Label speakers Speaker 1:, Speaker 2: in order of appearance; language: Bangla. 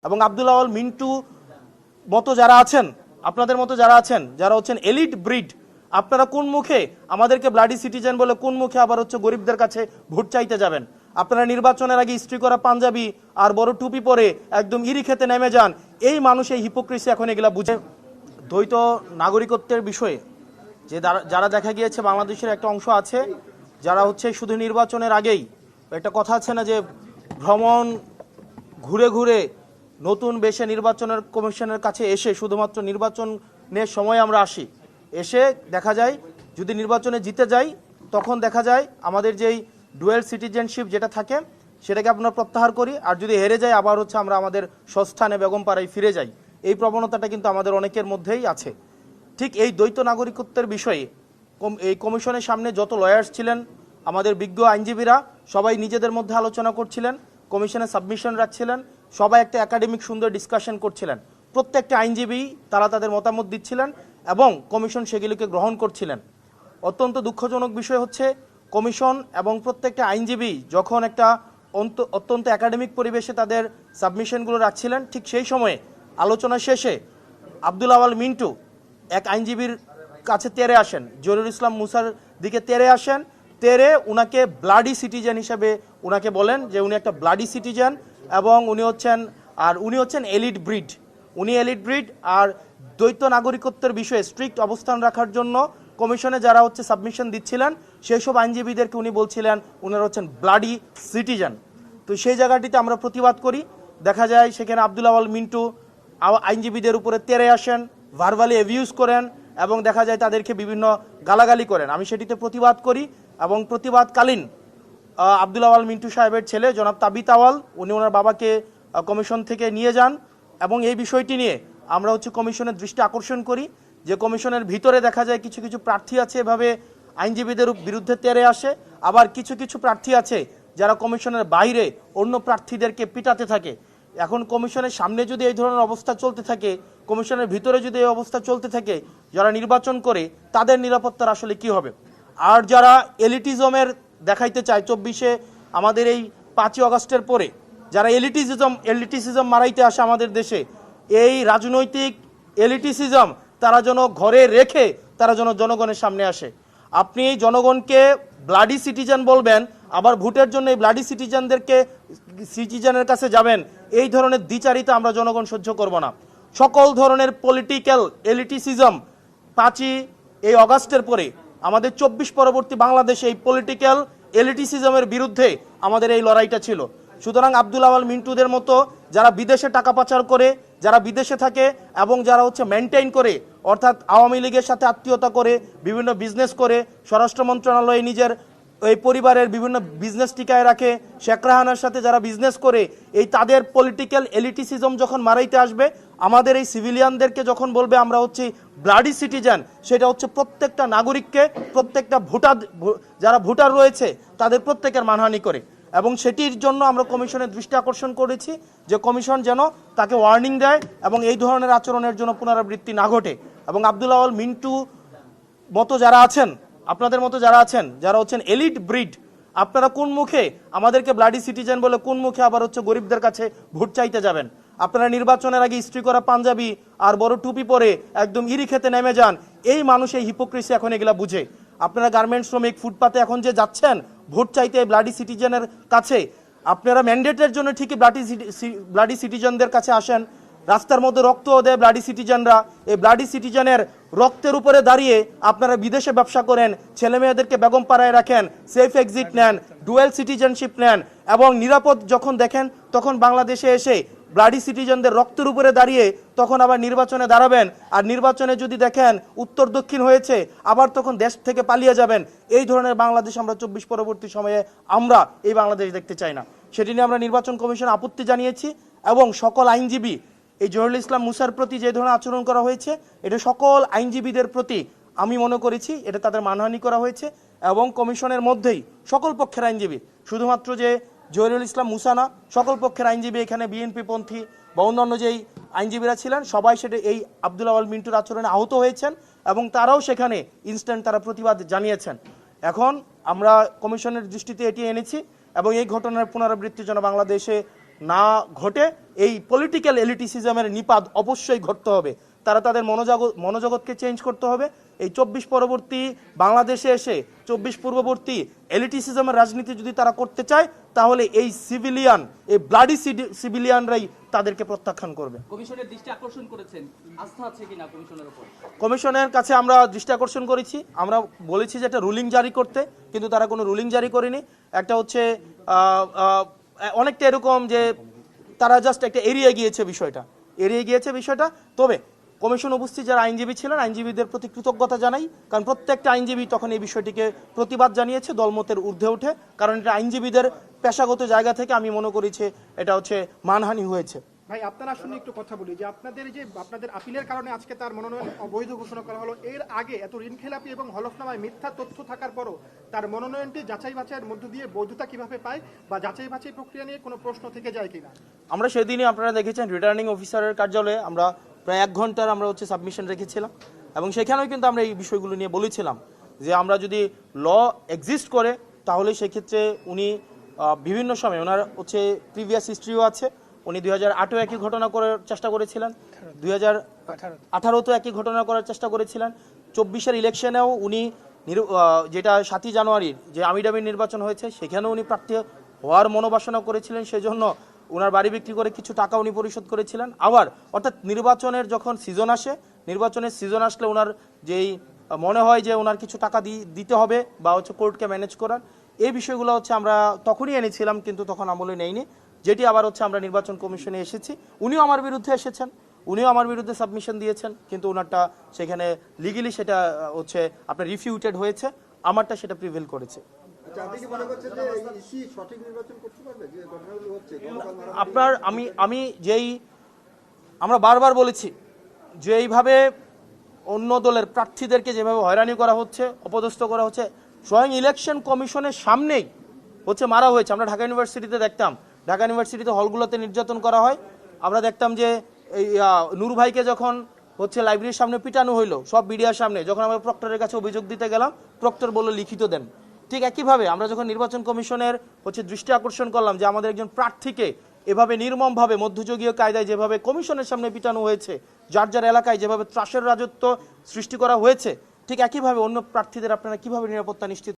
Speaker 1: এবং আব্দুল আওয়াল মিন্টু মতো যারা আছেন, আপনাদের মতো যারা আছেন, যারা হচ্ছেন এলিট ব্রিড, আপনারা কোন মুখে আমাদেরকে ব্লাডি সিটিজেন বলে কোন মুখে আবার হচ্ছে গরিবদের কাছে ভোট চাইতে যাবেন? আপনারা নির্বাচনের আগে ইস্ত্রি করা পাঞ্জাবি আর বড় টুপি পরে একদম ইরি খেতে নেমে যান। এই মানুষ এই হিপোক্রেসি এখন এগুলা বুঝে। দ্বৈত নাগরিকত্বের বিষয়ে যে যারা দেখা গিয়েছে বাংলাদেশের একটা অংশ আছে যারা হচ্ছে শুধু নির্বাচনের আগেই, একটা কথা আছে না যে ভ্রমণ ঘুরে ঘুরে নতুন বেশে নির্বাচনের কমিশনের কাছে এসে শুধুমাত্র নির্বাচনের সময় আমরা আসি, এসে দেখা যায় যদি নির্বাচনে জিতে যাই তখন দেখা যায় আমাদের যেই ডুয়েল সিটিজেনশিপ যেটা থাকে সেটাকে আমরা প্রত্যাহার করি, আর যদি হেরে যাই আবার হচ্ছে আমরা আমাদের স্বস্থানে বেগমপাড়ায় ফিরে যাই। এই প্রবণতাটা কিন্তু আমাদের অনেকের মধ্যেই আছে। ঠিক এই দ্বৈত নাগরিকত্বের বিষয়ে এই কমিশনের সামনে যত লয়ার্স ছিলেন, আমাদের বিজ্ঞ আইনজীবীরা সবাই নিজেদের মধ্যে আলোচনা করছিলেন, কমিশনে সাবমিশন রাখছিলেন, সবাই একটা একাডেমিক সুন্দর ডিসকাশন করছিলেন। প্রত্যেকটা আইনজীবী তারা তাদের মতামত দিচ্ছিলেন এবং কমিশন সেগুলিকে গ্রহণ করছিলেন। অত্যন্ত দুঃখজনক বিষয় হচ্ছে কমিশন এবং প্রত্যেকটা আইনজীবী যখন একটা অত্যন্ত একাডেমিক পরিবেশে তাদের সাবমিশনগুলো রাখছিলেন, ঠিক সেই সময়ে আলোচনা শেষে আব্দুল আওয়াল মিন্টু এক আইনজীবীর কাছে তেরে আসেন, জহিরুল ইসলাম মুসার দিকে তেরে আসেন, তেরে উনাকে ব্লাডি সিটিজেন হিসেবে উনাকে বলেন যে উনি একটা ব্লাডি সিটিজেন এবং উনি হচ্ছেন এলিট ব্রিড। উনি এলিট ব্রিড আর দ্বৈত নাগরিকত্বের বিষয়ে স্ট্রিক্ট অবস্থান রাখার জন্য কমিশনে যারা হচ্ছে সাবমিশন দিচ্ছিলেন সেই সব আইনজীবীদেরকে উনি বলছিলেন উনারা হচ্ছেন ব্লাডি সিটিজেন। তো সেই জায়গাটিতে আমরা প্রতিবাদ করি। দেখা যায় সেখানে আব্দুল আওয়াল মিন্টু আইনজীবীদের উপরে তেরে আসেন, ভার্বালি অ্যাবিউজ করেন এবং দেখা যায় তাদেরকে বিভিন্ন গালাগালি করেন। আমি সেটিতে প্রতিবাদ করি এবং প্রতিবাদকালীন আব্দুল আওয়াল মিন্টু সাহেবের ছেলে জনাব তাবিত আওয়াল উনি ওনার বাবাকে কমিশন থেকে নিয়ে যান এবং এই বিষয়টি নিয়ে আমরা হচ্ছে কমিশনের দৃষ্টি আকর্ষণ করি যে কমিশনের ভিতরে দেখা যায় কিছু কিছু প্রার্থী আছে এভাবে আইনজীবীদের বিরুদ্ধে তেরে আসে, আবার কিছু কিছু প্রার্থী আছে যারা কমিশনের বাইরে অন্য প্রার্থীদেরকে পিটাতে থাকে। এখন কমিশনের সামনে যদি এই ধরনের অবস্থা চলতে থাকে, কমিশনের ভিতরে যদি এই অবস্থা চলতে থাকে, যারা নির্বাচন করে তাদের নিরাপত্তার আসলে কি হবে? আর যারা এলিটিজমের দেখাইতে চায় 24-এ আমাদের এই 5ই আগস্টের পরে যারা এলিটিসিজম মারাইতে আসে আমাদের দেশে, এই রাজনৈতিক এলিটিসিজম তারা যেন ঘরে রেখে তারা যেন জনগণের সামনে আসে। আপনি জনগণকে ব্লাডি সিটিজেন বলবেন, আবার ভোটের জন্য এই ব্লাডি সিটিজেনের কাছে যাবেন, এই ধরনের দ্বিচারিতা আমরা জনগণ সহ্য করব না। সকল ধরনের পলিটিক্যাল এলিটিসিজম 5ই এই আগস্টের পরে আমাদের 24 পরবর্তী বাংলাদেশে এই পলিটিক্যাল এলিটিসিজমের বিরুদ্ধে আমাদের এই লড়াইটা ছিল। সুতরাং আব্দুল আওয়াল মিন্টুদের মতো যারা বিদেশে টাকা পাচার করে, যারা বিদেশে থাকে এবং যারা হচ্ছে মেনটেইন করে, অর্থাৎ আওয়ামী লীগের সাথে আত্মীয়তা করে বিভিন্ন বিজনেস করে, স্বরাষ্ট্র মন্ত্রণালয়ে নিজের এই পরিবারের বিভিন্ন বিজনেস টিকায় রাখে, শেখ রাহানার সাথে যারা বিজনেস করে, এই তাদের পলিটিক্যাল এলিটিসিজম যখন মারাইতে আসবে, আমাদের এই সিভিলিয়ানদেরকে যখন বলবে আমরা হচ্ছে ব্লাডি সিটিজেন, সেটা হচ্ছে প্রত্যেকটা নাগরিককে, প্রত্যেকটা যারা ভোটার রয়েছে তাদের প্রত্যেকের মানহানি করে। এবং সেটির জন্য আমরা কমিশনের দৃষ্টি আকর্ষণ করেছি যে কমিশন যেন তাকে ওয়ার্নিং দেয় এবং এই ধরনের আচরণের জন্য পুনরাবৃত্তি না ঘটে। এবং আব্দুল আওয়াল মিন্টু মতো যারা আছেন, আপনাদের মতো যারা আছেন, যারা হচ্ছেন এলিট ব্রিড, আপনারা কোন মুখে আমাদেরকে ব্লাডি সিটিজেন বলে কোন মুখে আবার হচ্ছে গরিবদের কাছে ভোট চাইতে যাবেন? আপনারা নির্বাচনের আগে ইস্ত্রি করা পাঞ্জাবি আর বড় টুপি পরে একদম ইরি খেতে নেমে যান। এই মানুষ এই হিপোক্রেসি এখন এগুলা বুঝে। আপনারা গার্মেন্টস শ্রমিক ফুটপাতে এখন যে যাচ্ছেন ভোট চাইতে ব্লাডি সিটিজেনের কাছে, আপনারা ম্যান্ডেটের জন্য ঠিকই ব্লাডি সিটিজেনদের কাছে আসেন, রাস্তার মধ্যে রক্ত দেয় ব্লাডি সিটিজেনরা। এই ব্লাডি সিটিজেনের রক্তের উপরে দাঁড়িয়ে আপনারা বিদেশে ব্যবসা করেন, ছেলে মেয়েদেরকে বেগমপাড়ায় রাখেন, সেফ এক্সিট নেন, ডুয়েল সিটিজেনশিপ নেন এবং নিরাপদ যখন দেখেন তখন বাংলাদেশে এসে ব্লাডি সিটিজেনদের রক্তের উপরে দাঁড়িয়ে তখন আবার নির্বাচনে দাঁড়াবেন। আর নির্বাচনে যদি দেখেন উত্তর দক্ষিণ হয়েছে আবার তখন দেশ থেকে পালিয়ে যাবেন। এই ধরনের বাংলাদেশ আমরা 24 পরবর্তী সময়ে আমরা এই বাংলাদেশ দেখতে চাই না। সেটি নিয়ে আমরা নির্বাচন কমিশন আপত্তি জানিয়েছি এবং সকল আইনজীবী এই জহিরুল ইসলাম মুসার প্রতি যে ধরনের আচরণ করা হয়েছে এটা সকল আইনজীবীদের প্রতি আমি মনে করেছি এটা তাদের মানহানি করা হয়েছে। এবং কমিশনের মধ্যেই সকল পক্ষের আইনজীবী, শুধুমাত্র যে জহিরুল ইসলাম মুসা না, সকল পক্ষের আইনজীবী, এখানে বিএনপি পন্থী বা অন্যান্য যেই আইনজীবীরা ছিলেন সবাই সেটা এই আব্দুল আওয়াল মিন্টুর আচরণে আহত হয়েছেন এবং তারাও সেখানে ইনস্ট্যান্ট তারা প্রতিবাদ জানিয়েছেন। এখন আমরা কমিশনের দৃষ্টিতে এটি এনেছি এবং এই ঘটনার পুনরাবৃত্তি যেন বাংলাদেশে না ঘটে এই পলিটিক্যাল এলিটিসিজমের নিপাত অবশ্যই ঘটতে হবে। তারা তাদের মনোজগৎকে চেঞ্জ করতে হবে। এই 24 পরবর্তী বাংলাদেশে এসে 24 পূর্ববর্তী এলিটিসিজমের রাজনীতি যদি তারা করতে চায় তাহলে এই সিভিলিয়ান, এই ব্লাডি সিভিলিয়ানরাই তাদেরকে প্রত্যাখ্যান করবে।
Speaker 2: কমিশনের দৃষ্টি আকর্ষণ করেছেন, আস্থা আছে কিনা কমিশনের উপর?
Speaker 1: কমিশনের কাছে আমরা দৃষ্টি আকর্ষণ করেছি, আমরা বলেছি যে একটা রুলিং জারি করতে, কিন্তু তারা কোনো রুলিং জারি করেনি। একটা হচ্ছে অনেকটা এরকম যে তারা জাস্ট একটা এড়িয়ে গিয়েছে বিষয়টা। তবে কমিশন উপস্থিত যারা আইনজীবী ছিলেন, আইনজীবীদের প্রতি কৃতজ্ঞতা জানাই, কারণ প্রত্যেকটা আইনজীবী তখন এই বিষয়টিকে প্রতিবাদ জানিয়েছে দলমতের ঊর্ধ্বে উঠে, কারণ এটা আইনজীবীদের পেশাগত জায়গা থেকে আমি মনে করেছি এটা হচ্ছে মানহানি হয়েছে।
Speaker 3: ভাই আপনার আসলে একটু কথা বলি যে আপনাদের আপিলের কারণে আজকে তার মনোনয়ন অবৈধ ঘোষণা করা হলো। এর আগে এত ঋণখেলাপি এবং হলফনামায় মিথ্যা তথ্য থাকার পরও তার মনোনয়নটি যাচাই বাছাইয়ের মধ্য দিয়ে বৈধতা কিভাবে পায় বা যাচাই বাছাই প্রক্রিয়া নিয়ে কোনো প্রশ্ন থেকে যায় কিনা?
Speaker 1: আমরা সেদিনই আপনারা দেখেছেন রিটার্নিং অফিসারের কার্যালয়ে আমরা প্রায় 1 ঘন্টার আমরা হচ্ছে সাবমিশন রেখেছিলাম, এবং সেখানেও কিন্তু আমরা এই বিষয়গুলো নিয়ে বলেছিলাম যে আমরা যদি ল এক্সিস্ট করে তাহলে সেক্ষেত্রে উনি বিভিন্ন সময় ওনার হচ্ছে প্রিভিয়াস হিস্ট্রিও আছে। উনি 2008-এও একই ঘটনা করার চেষ্টা করেছিলেন, 2018-তেও একই ঘটনা করার চেষ্টা করেছিলেন, 24-এর ইলেকশনেও উনি যেটা 7ই জানুয়ারির যে আমিডামি নির্বাচন হয়েছে সেখানেও উনি প্রার্থী হওয়ার মনোবাসনা করেছিলেন, সেজন্য ওনার বাড়ি বিক্রি করে কিছু টাকা উনি পরিশোধ করেছিলেন। আবার অর্থাৎ নির্বাচনের যখন সিজন আসে, নির্বাচনের সিজন আসলে ওনার যেই মনে হয় যে ওনার কিছু টাকা দিতে হবে বা হচ্ছে কোর্টকে ম্যানেজ করার, এই বিষয়গুলো হচ্ছে আমরা তখনই এনেছিলাম, কিন্তু তখন আমলে নেইনি, যেটি আবার হচ্ছে আমরা নির্বাচন কমিশনে এসেছি। উনিও আমার বিরুদ্ধে এসেছেন, উনিও আমার বিরুদ্ধে সাবমিশন দিয়েছেন, কিন্তু ওনারটা সেখানে লিগেলি সেটা হচ্ছে আপনার রিফিউটেড হয়েছে, আমারটা সেটা প্রিভেল করেছে। আপনার আমি আমরা বারবার বলেছি যে এইভাবে অন্য দলের প্রার্থীদেরকে যেভাবে হয়রানি করা হচ্ছে, অপদস্থ করা হচ্ছে, স্বয়ং ইলেকশন কমিশনের সামনেই হচ্ছে মারা হয়েছে। আমরা ঢাকা ইউনিভার্সিটিতে দেখতাম, ঢাকা ইউনিভার্সিটিতে হলগুলোতে নির্যাতন করা হয়। আমরা দেখতাম যে এই নূর ভাইকে যখন হচ্ছে লাইব্রেরির সামনে পিটানো হইলো সব মিডিয়ার সামনে, যখন আমরা প্রক্টরের কাছে অভিযোগ দিতে গেলাম, প্রক্টর বলল লিখিত দেন। ঠিক একইভাবে আমরা যখন নির্বাচন কমিশনের হচ্ছে দৃষ্টি আকর্ষণ করলাম যে আমাদের একজন প্রার্থীকে এভাবে নির্মমভাবে মধ্যযুগীয় কায়দায় যেভাবে কমিশনের সামনে পিটানো হয়েছে, যার যার এলাকায় যেভাবে ত্রাসের রাজত্ব সৃষ্টি করা হয়েছে, ঠিক একইভাবে অন্য প্রার্থীদের আপনারা কিভাবে নিরাপত্তা নিশ্চিত